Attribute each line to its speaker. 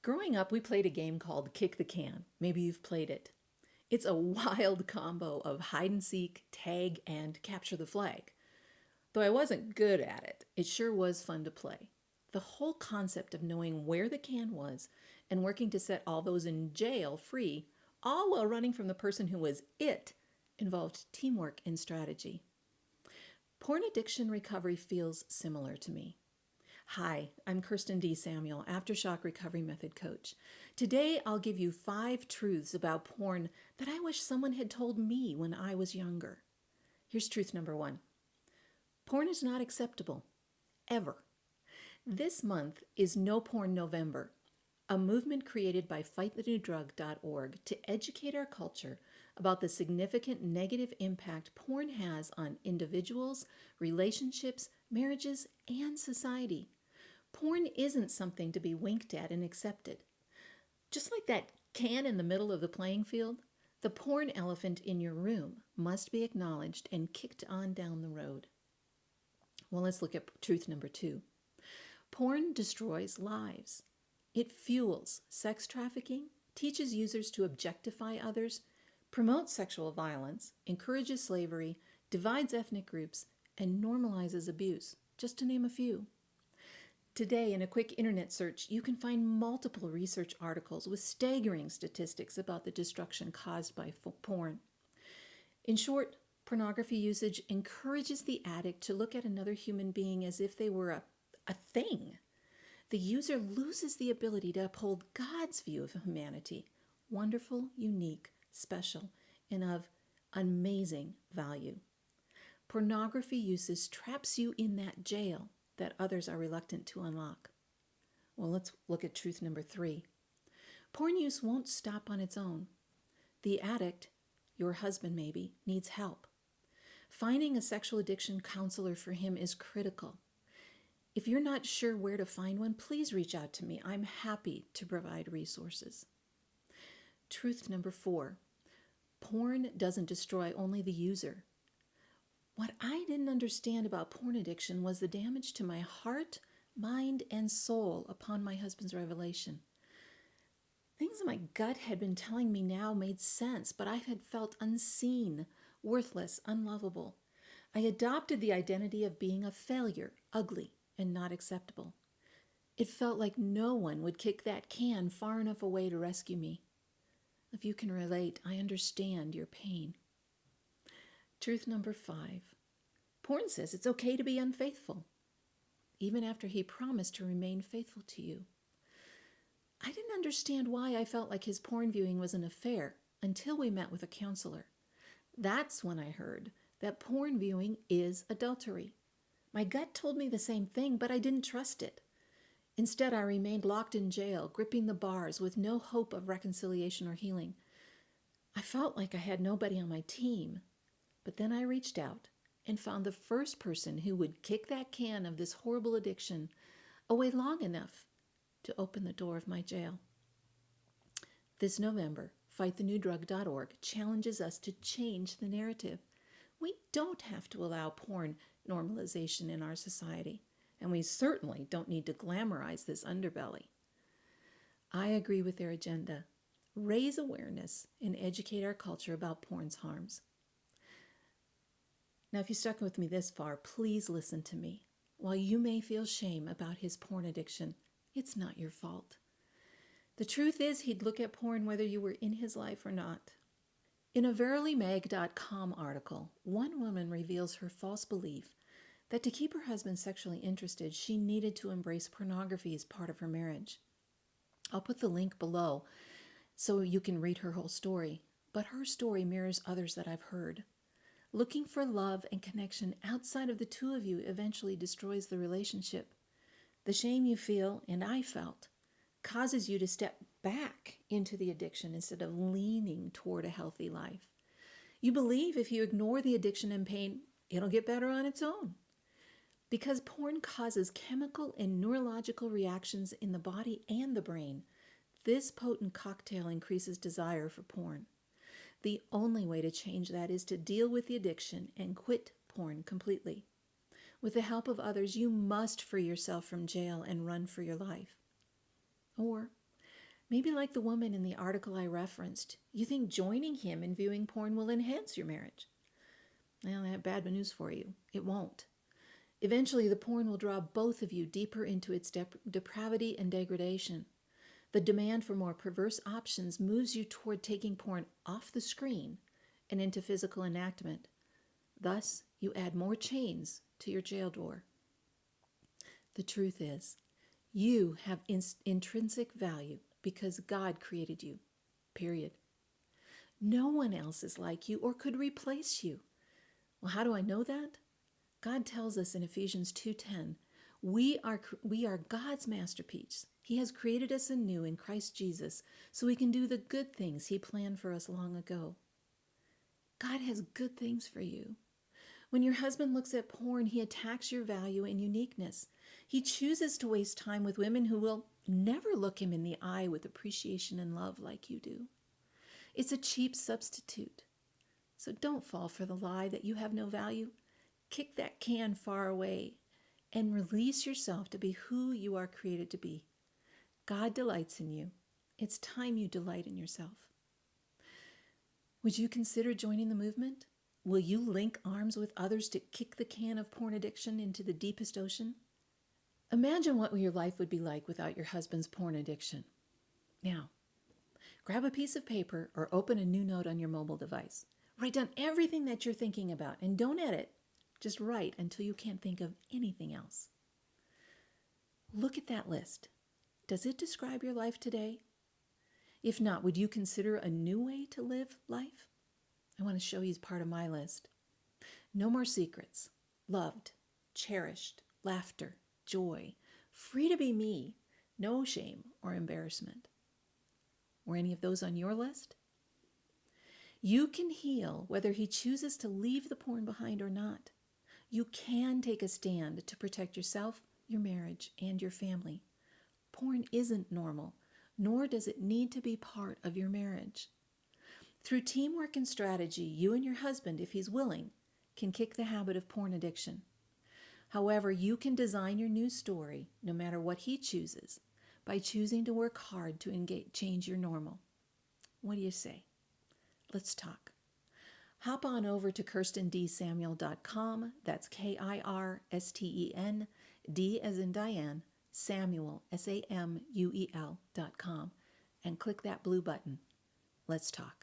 Speaker 1: Growing up, we played a game called Kick the Can. Maybe you've played it. It's a wild combo of hide and seek, tag, and capture the flag. Though I wasn't good at it, it sure was fun to play. The whole concept of knowing where the can was and working to set all those in jail free, all while running from the person who was it, involved teamwork and strategy. Porn addiction recovery feels similar to me. Hi, I'm Kirsten D. Samuel, Aftershock Recovery Method Coach. Today I'll give you 5 truths about porn that I wish someone had told me when I was younger. Here's truth number 1. Porn is not acceptable. Ever. This month is No Porn November, a movement created by fightthenewdrug.org to educate our culture about the significant negative impact porn has on individuals, relationships, marriages, and society. Porn isn't something to be winked at and accepted. Just like that can in the middle of the playing field, the porn elephant in your room must be acknowledged and kicked on down the road. Well, let's look at truth number 2. Porn destroys lives. It fuels sex trafficking, teaches users to objectify others, promotes sexual violence, encourages slavery, divides ethnic groups, and normalizes abuse, just to name a few. Today, in a quick internet search, you can find multiple research articles with staggering statistics about the destruction caused by porn. In short, pornography usage encourages the addict to look at another human being as if they were a thing. The user loses the ability to uphold God's view of humanity, wonderful, unique, special, and of amazing value. Pornography uses traps you in that jail that others are reluctant to unlock. Well, let's look at truth number 3. Porn use won't stop on its own. The addict, your husband maybe, needs help. Finding a sexual addiction counselor for him is critical. If you're not sure where to find one, please reach out to me. I'm happy to provide resources. Truth number 4. Porn doesn't destroy only the user. What I didn't understand about porn addiction was the damage to my heart, mind, and soul upon my husband's revelation. Things my gut had been telling me now made sense, but I had felt unseen, worthless, unlovable. I adopted the identity of being a failure, ugly, and not acceptable. It felt like no one would kick that can far enough away to rescue me. If you can relate, I understand your pain. Truth number 5. Porn says it's okay to be unfaithful, even after he promised to remain faithful to you. I didn't understand why I felt like his porn viewing was an affair until we met with a counselor. That's when I heard that porn viewing is adultery. My gut told me the same thing, but I didn't trust it. Instead, I remained locked in jail, gripping the bars with no hope of reconciliation or healing. I felt like I had nobody on my team. But then I reached out and found the first person who would kick that can of this horrible addiction away long enough to open the door of my jail. This November, fightthenewdrug.org challenges us to change the narrative. We don't have to allow porn normalization in our society, and we certainly don't need to glamorize this underbelly. I agree with their agenda. Raise awareness and educate our culture about porn's harms. Now, if you stuck with me this far, please listen to me. While you may feel shame about his porn addiction, it's not your fault. The truth is, he'd look at porn whether you were in his life or not. In a verilymag.com article, one woman reveals her false belief that to keep her husband sexually interested, she needed to embrace pornography as part of her marriage. I'll put the link below so you can read her whole story, but her story mirrors others that I've heard. Looking for love and connection outside of the two of you eventually destroys the relationship. The shame you feel, and I felt, causes you to step back into the addiction instead of leaning toward a healthy life. You believe if you ignore the addiction and pain, it'll get better on its own. Because porn causes chemical and neurological reactions in the body and the brain, this potent cocktail increases desire for porn. The only way to change that is to deal with the addiction and quit porn completely. With the help of others, you must free yourself from jail and run for your life. Or Maybe like the woman in the article I referenced, you think joining him in viewing porn will enhance your marriage. Well, I have bad news for you. It won't. Eventually, the porn will draw both of you deeper into its depravity and degradation. The demand for more perverse options moves you toward taking porn off the screen and into physical enactment. Thus, you add more chains to your jail door. The truth is, you have intrinsic value because God created you, period. No one else is like you or could replace you. Well, how do I know that? God tells us in Ephesians 2:10, we are God's masterpiece. He has created us anew in Christ Jesus so we can do the good things he planned for us long ago. God has good things for you. When your husband looks at porn, he attacks your value and uniqueness. He chooses to waste time with women who will never look him in the eye with appreciation and love like you do. It's a cheap substitute. So don't fall for the lie that you have no value. Kick that can far away and release yourself to be who you are created to be. God delights in you. It's time you delight in yourself. Would you consider joining the movement? Will you link arms with others to kick the can of porn addiction into the deepest ocean? Imagine what your life would be like without your husband's porn addiction. Now, grab a piece of paper or open a new note on your mobile device. Write down everything that you're thinking about and don't edit. Just write until you can't think of anything else. Look at that list. Does it describe your life today? If not, would you consider a new way to live life? I want to show you part of my list. No more secrets. Loved, cherished, laughter, joy, free to be me, no shame or embarrassment. Were any of those on your list? You can heal whether he chooses to leave the porn behind or not. You can take a stand to protect yourself, your marriage, and your family. Porn isn't normal, nor does it need to be part of your marriage. Through teamwork and strategy, you and your husband, if he's willing, can kick the habit of porn addiction. However, you can design your new story, no matter what he chooses, by choosing to work hard to change your normal. What do you say? Let's talk. Hop on over to KirstenDSamuel.com. That's KirstenD as in Diane, Samuel, SAMUEL.com, and click that blue button. Let's talk.